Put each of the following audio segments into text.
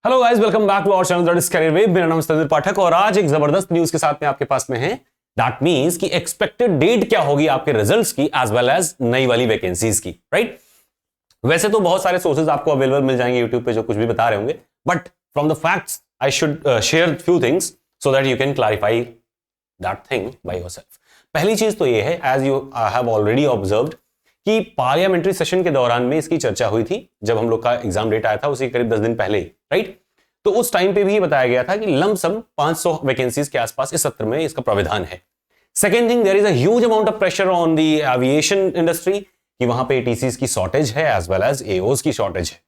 Hello guys, welcome back to our channel that is career wave. मेरा नाम है संदीप पाठक और आज एक जबरदस्त न्यूज के साथ में आपके पास में है। दैट मींस कि एक्सपेक्टेड डेट क्या होगी आपके रिजल्ट्स की एज वेल एज नई वाली वैकेंसीज की, राइट। वैसे तो बहुत सारे सोर्सेज आपको अवेलेबल मिल जाएंगे यूट्यूब पे जो कुछ भी बता रहे होंगे, but from the facts I should share few things so that you can clarify that thing by yourself. पहली चीज तो ये है, as you have already observed कि पार्लियामेंट्री सेशन के दौरान में इसकी चर्चा हुई थी। जब हम लोग का एग्जाम डेट आया था उसी करीब 10 दिन पहले, राइट। तो उस टाइम पे भी ये बताया गया था कि लमसम 500 वैकेंसीज के आसपास इस सत्र में इसका प्राविधान है। Second thing, there is a huge amount of pressure on the aviation industry कि वहां पे एटीसीज की शॉर्टेज है एज वेल एज एओज की शॉर्टेज है,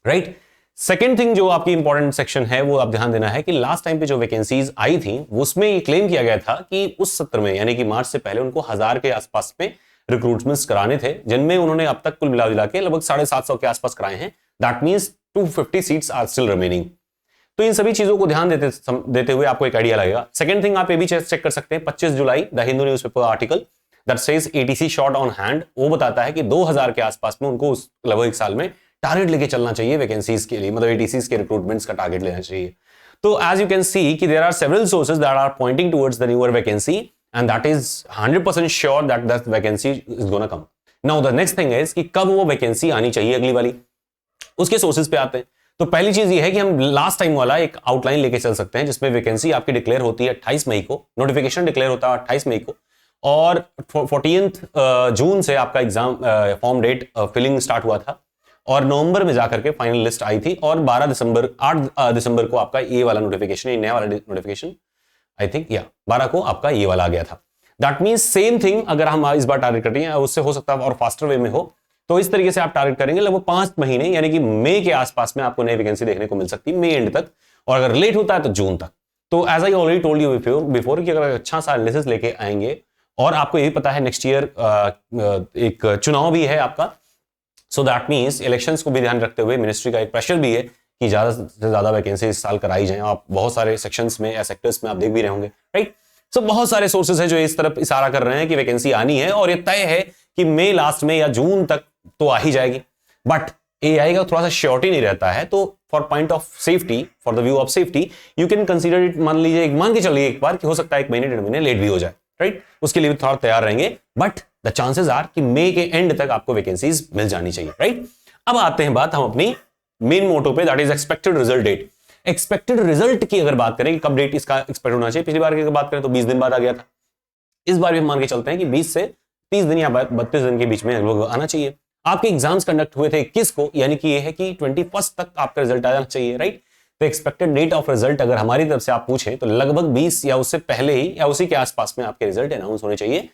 राइट। सेकेंड थिंग जो आपकी इंपॉर्टेंट सेक्शन है वो आप ध्यान देना है कि लास्ट टाइम पे जो वैकेंसीज आई थी उसमें ये क्लेम किया गया था कि उस सत्र में यानी कि मार्च से पहले उनको 1000 के आसपास में रिक्रूटमेंट्स कराने थे, जिनमें उन्होंने अब तक कुल मिला के लगभग 750 के आसपास कराए हैं। That means 250 seats are still remaining. तो इन सभी चीजों को ध्यान देते हुए आपको एक आइडिया लगेगा। सेकंड थिंग, आप ये भी चेक कर सकते हैं 25 जुलाई the Hindu newspaper article that says ATC short on hand, वो बताता है कि 2000 के आसपास में उनको लगभग एक साल में टारगेट लेके चलना चाहिए वैकेंसीज के लिए, मतलब एटीसीज के रिक्रूटमेंट्स का टारगेट लेना चाहिए। तो एज यू कैन सी कि there are several sources that are pointing towards the newer vacancy and that is 100% sure that that vacancy is gonna come. Now the next thing is कि कब वो vacancy आनी चाहिए अगली वाली, उसके sources पे आते हैं। तो पहली चीज ये है कि हम लास्ट टाइम वाला एक आउटलाइन लेके चल सकते हैं जिसमें वैकेंसी आपकी डिक्लेयर होती है 28 मई को, नोटिफिकेशन डिक्लेयर होता है 28 मई को, और 14 जून से आपका exam form date filling start हुआ था और नवंबर में जाकर के फाइनल लिस्ट आई थी और 8 दिसंबर को आपका ये वाला नोटिफिकेशन, ये नया वाला नोटिफिकेशन आई थिंक 12 को आपका ये वाला आ गया था। दैट मींस सेम थिंग अगर हम इस बार टारगेट कर रहे हैं, उससे हो सकता है और फास्टर वे में हो, तो इस तरीके से आप टारगेट करेंगे लगभग 5 महीने यानी कि मई के आसपास में आपको नई वैकेंसी देखने को मिल सकती है, मई एंड तक, और अगर लेट होता है तो जून तक। तो as I already told you before कि अगर अच्छा सा एनालिसिस लेके आएंगे और आपको ये भी पता है नेक्स्ट ईयर एक चुनाव भी है आपका, सो दैट मींस इलेक्शंस को भी ध्यान रखते हुए मिनिस्ट्री का एक प्रेशर भी है कि ज्यादा से ज्यादा वैकेंसी इस साल कराई जाए। आप बहुत सारे सेक्शंस में या सेक्टर्स में आप देख भी रहे होंगे, राइट। सो बहुत सारे सोर्सेज हैं जो इस तरफ इशारा कर रहे हैं कि वैकेंसी आनी है और ये तय है कि मई लास्ट में या जून तक तो आ ही जाएगी। बट एआई का थोड़ा सा श्योरिटी नहीं रहता है, तो for point of safety, for the view of safety, you can consider it, मान लीजिए, मान के चलिए एक बार कि हो सकता है 1 महीने 1.5 महीने लेट भी हो जाए, राइट। उसके लिए भी थोड़ा तैयार रहेंगे, बट द चांसेस आर कि मई के एंड तक आपको वैकेंसीज मिल जानी चाहिए, राइट। अब आते हैं बात हम अपनी मेन मोटो पे, that is expected result date. Expected result की अगर बात करें कि कब डेट इसका एक्सपेक्ट होना चाहिए, पिछली बार की बात करें तो 20 दिन बाद आ गया था। इस बार भी हम मान के चलते हैं कि 20 से 30 दिन या 32 दिन के बीच में लगभग आना चाहिए। आपके एग्जाम्स कंडक्ट हुए थे 21 को, यानी कि ये है कि 21 तक आपका रिजल्ट आ जाना चाहिए, राइट। तो एक्सपेक्टेड डेट ऑफ रिजल्ट अगर हमारी तरफ से आप पूछें तो लगभग 20 या उससे पहले ही या उसी के आसपास में आपके रिजल्ट अनाउंस होने चाहिए।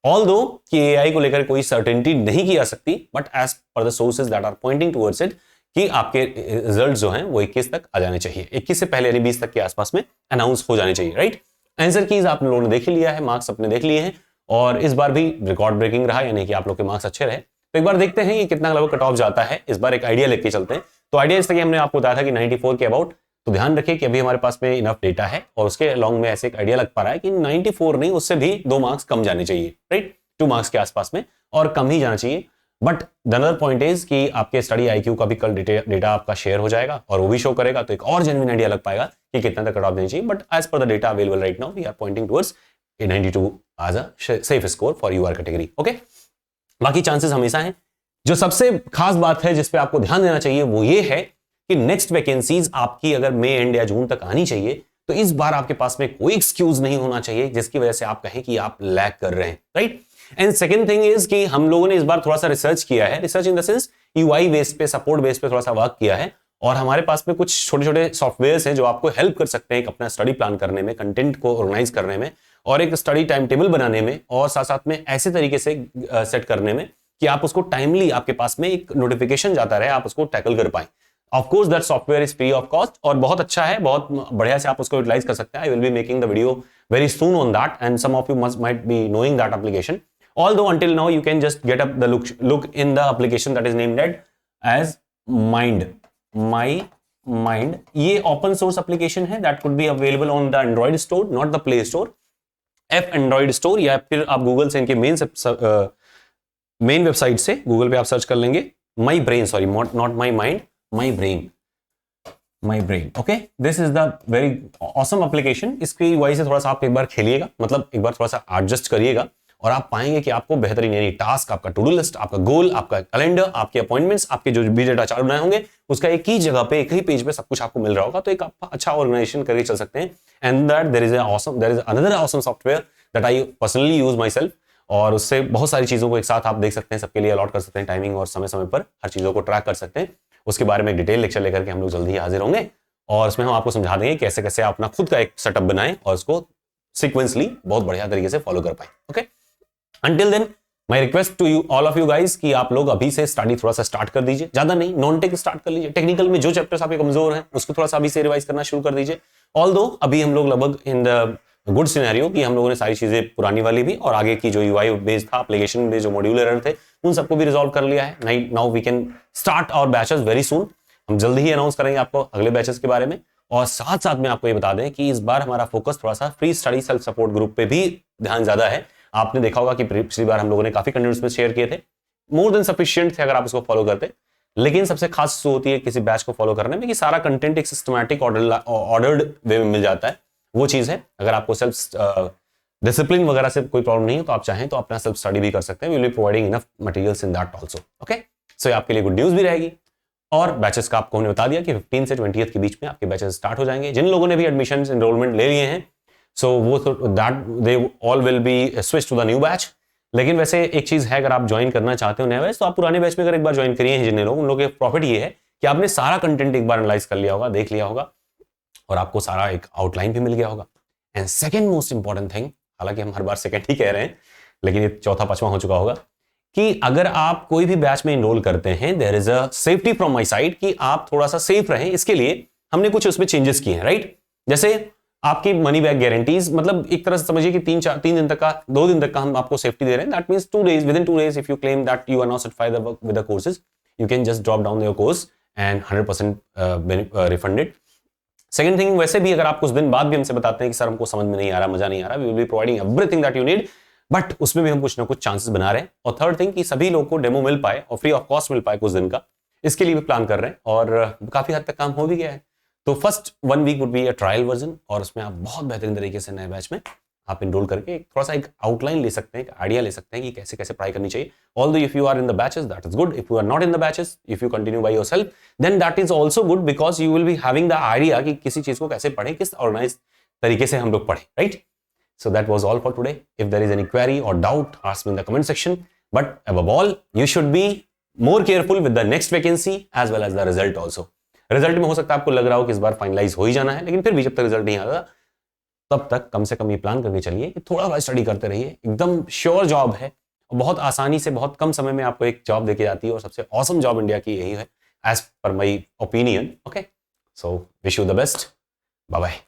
ऑल्दो कि एआई को लेकर कोई सर्टेनिटी नहीं की जा सकती, but as per the sources that are pointing towards it कि आपके रिजल्ट जो हैं वो 21 तक आ जाने चाहिए, 21 से पहले यानी 20 तक के आसपास में अनाउंस हो जाने चाहिए, राइट। आंसर कीज आप लोगों ने देख लिया है, मार्क्स अपने देख लिए हैं और इस बार भी रिकॉर्ड ब्रेकिंग रहा, यानी कि आप लोग के मार्क्स अच्छे रहे। तो एक बार देखते हैं कि कितना लगभग कट ऑफ जाता है। इस बार एक आइडिया लेके चलते हैं। तो आइडिया जैसे कि हमने आपको बताया था कि 94 के अबाउट, तो ध्यान रखिए कि अभी हमारे पास में इनफ डेटा है और उसके अलॉन्ग में ऐसे एक आइडिया लग पा रहा है कि 94 नहीं, उससे भी 2 मार्क्स कम जाने चाहिए, राइट। 2 मार्क्स के आसपास में और कम ही जाना चाहिए। But the another point is कि आपके स्टडी आईक्यू का भी कल डेटा आपका शेयर हो जाएगा और वो भी शो करेगा, तो एक और जेन्युइन आइडिया लग पाएगा कि कितना तक कट ऑफ देनी चाहिए। But as per the data available right now we are pointing towards 92 as a safe score for your category, okay. बाकी चांसेस हमेशा हैं। जो सबसे खास बात है जिस पे आपको ध्यान देना चाहिए वो ये है कि नेक्स्ट वैकेंसीज आपकी अगर मई एंड या जून तक आनी चाहिए, तो इस बार आपके पास में कोई एक्सक्यूज नहीं होना चाहिए जिसकी वजह से आप कहें कि आप लैग कर रहे हैं, right. And second thing is कि हम लोगों ने इस बार थोड़ा सा रिसर्च किया है, research in the sense UI base पे, सपोर्ट बेस पे थोड़ा सा वर्क किया है और हमारे पास में कुछ छोटे छोटे सॉफ्टवेयर्स हैं जो आपको हेल्प कर सकते हैं अपना स्टडी प्लान करने में, कंटेंट को ऑर्गेनाइज करने में और एक स्टडी टाइम टेबल बनाने में और साथ साथ में ऐसे तरीके से सेट करने में कि आप उसको टाइमली, आपके पास में एक नोटिफिकेशन जाता रहे, आप उसको टैकल कर पाए। Of course that software is free of cost और बहुत अच्छा है, बहुत बढ़िया से आप उसको यूटिलाइज कर सकते हैं। I will be making the video very soon on that and some of you must might be knowing that application. Although until now you can just get up the look in the application that is named as Mind, My Mind. ये open source application है that could be available on the Android store, not the Play Store, F Android Store, या फिर आप Google से इनके main website से Google पे आप सर्च कर लेंगे My Brain, sorry, not My Mind, My Brain. My brain. Okay, this is the very awesome application. इसकी वजह से थोड़ा सा आप एक बार खेलिएगा, मतलब एक बार थोड़ा सा एडजस्ट करिएगा और आप पाएंगे कि आपको बेहतरीन यानी टास्क, आपका टू डू लिस्ट, आपका गोल, आपका कैलेंडर, आपके अपॉइंटमेंट्स, आपके जो भी डेटा चार्ट बनाए होंगे उसका एक ही जगह पे, एक ही पेज पे सब कुछ आपको मिल रहा होगा। तो एक आप अच्छा ऑर्गेनाइजेशन करके चल सकते हैं। And that there is another awesome software that I personally use myself, और उससे बहुत सारी चीजों को एक साथ आप देख सकते हैं, सबके लिए अलॉट कर सकते हैं टाइमिंग, और समय समय पर हर चीजों को ट्रैक कर सकते हैं। उसके बारे में एक डिटेल लेक्चर लेकर के हम लोग जल्दी ही हाजिर होंगे, और उसमें हम आपको समझा देंगे कैसे कैसे आप अपना खुद का एक सेटअप बनाएं और उसको सीक्वेंसली बहुत बढ़िया तरीके से फॉलो कर पाए। Okay, until then my request to you all of you guys कि आप लोग अभी से स्टडी थोड़ा सा स्टार्ट कर दीजिए, ज्यादा नहीं, नॉन टेक स्टार्ट कर लीजिए। टेक्निकल में जो चैप्टर्स आपके कमजोर हैं उसको थोड़ा सा अभी से रिवाइज करना शुरू कर दीजिए। ऑल्दो अभी हम लोग लगभग इन द गुड सिनेरियो कि हम लोगों ने सारी चीजें पुरानी वाली भी और आगे की जो यूआई बेस्ड था, एप्लीकेशन बेस्ड जो मॉड्यूल एरर थे, उन सबको भी रिजॉल्व कर लिया है। Now we can start our batches very soon. हम जल्दी ही अनाउंस करेंगे आपको अगले बैचेस के बारे में। और साथ साथ में आपको ये बता दें कि इस बार हमारा फोकस थोड़ा सा free study self support group पे भी ध्यान ज्यादा है। आपने देखा होगा कि पिछली बार हम लोगों ने काफी कंटेंट उसमें शेयर किए थे, मोर देन सफिशिएंट थे अगर आप उसको फॉलो करते। लेकिन सबसे खास जो होती है किसी बैच को फॉलो करने में कि सारा कंटेंट एक सिस्टमैटिक ऑर्डर्ड वे में मिल जाता है, वो चीज है। अगर आपको सेल्फ डिसिप्लिन वगैरह से कोई प्रॉब्लम नहीं है तो आप चाहें तो अपना सेल्फ स्टडी भी कर सकते हैं। We will be providing enough materials in that also. Okay, so ये आपके लिए गुड न्यूज भी रहेगी। और बैचेस का आपको हमने बता दिया कि 15 से 20 के बीच में आपके बैचेस स्टार्ट हो जाएंगे। जिन लोगों ने भी एडमिशन एनरोलमेंट ले लिए हैं, सो वो that they all will be switch to the new batch. लेकिन वैसे एक चीज है, अगर आप ज्वाइन करना चाहते हो नया बैच, तो आप पुराने बैच में अगर एक बार ज्वाइन करिए हैं जितने लोग, उन लोगों के प्रॉफिट ये है कि आपने सारा कंटेंट एक बार एनालाइज कर लिया होगा, देख लिया होगा, और आपको सारा एक आउटलाइन भी मिल गया होगा। And second most important thing, हालांकि हम हर बार सेकेंड ही कह रहे हैं लेकिन ये चौथा पांचवा हो चुका होगा, कि अगर आप कोई भी बैच में इनरोल करते हैं, there is a safety from my side कि आप थोड़ा सा सेफ रहें। इसके लिए हमने कुछ उसमें चेंजेस किए हैं, राइट। जैसे आपकी मनी बैक गारंटीज, मतलब एक तरह से समझिए कि 3 दिन तक का, 2 दिन तक का हम आपको सेफ्टी दे रहे हैं। That means 2 days, within 2 days if you claim that you are not satisfied with the courses, you can just drop down your course and 100% refunded. Second thing, वैसे भी अगर आप कुछ दिन बाद भी हमसे बताते हैं कि सर हमको समझ में नहीं आ रहा, मजा नहीं आ रहा, we will be providing everything that you need, but उसमें भी हम कुछ ना कुछ चांसेस बना रहे हैं। और थर्ड थिंग कि सभी लोगों को डेमो मिल पाए और फ्री ऑफ कॉस्ट मिल पाए कुछ दिन का, इसके लिए भी प्लान कर रहे हैं और काफी हद तक काम हो भी गया है। तो first 1 week would be a trial version, और उसमें आप बहुत बेहतरीन तरीके से नए बैच में आप इनरोल करके थोड़ा सा एक आउटलाइन ले सकते हैं, एक आइडिया ले सकते हैं कि कैसे कैसे पढ़ाई करनी चाहिए। Although if you are in the batches that is good, if you are not in the batches, if you continue by yourself then that is also good, because you will be having the idea कि किसी चीज को कैसे पढ़ें, किस organise तरीके से हम लोग पढ़ें, right. So that was all for today. If there is any query or doubt, ask me in the comment section. But above all, you should be more careful with the next vacancy as well as the result also. Result में हो सकता है आपको लग रहा हो कि इस बार फाइनलाइज हो ही जाना है, लेकिन फिर भी जब तक रिजल्ट नहीं आता तब तक कम से कम ये प्लान करके चलिए कि थोड़ा सा स्टडी करते रहिए। एकदम श्योर जॉब है, बहुत आसानी से बहुत कम समय में आपको एक जॉब देके जाती है, और सबसे ऑसम जॉब इंडिया की यही है as per my opinion. Okay, so wish you the best, bye bye.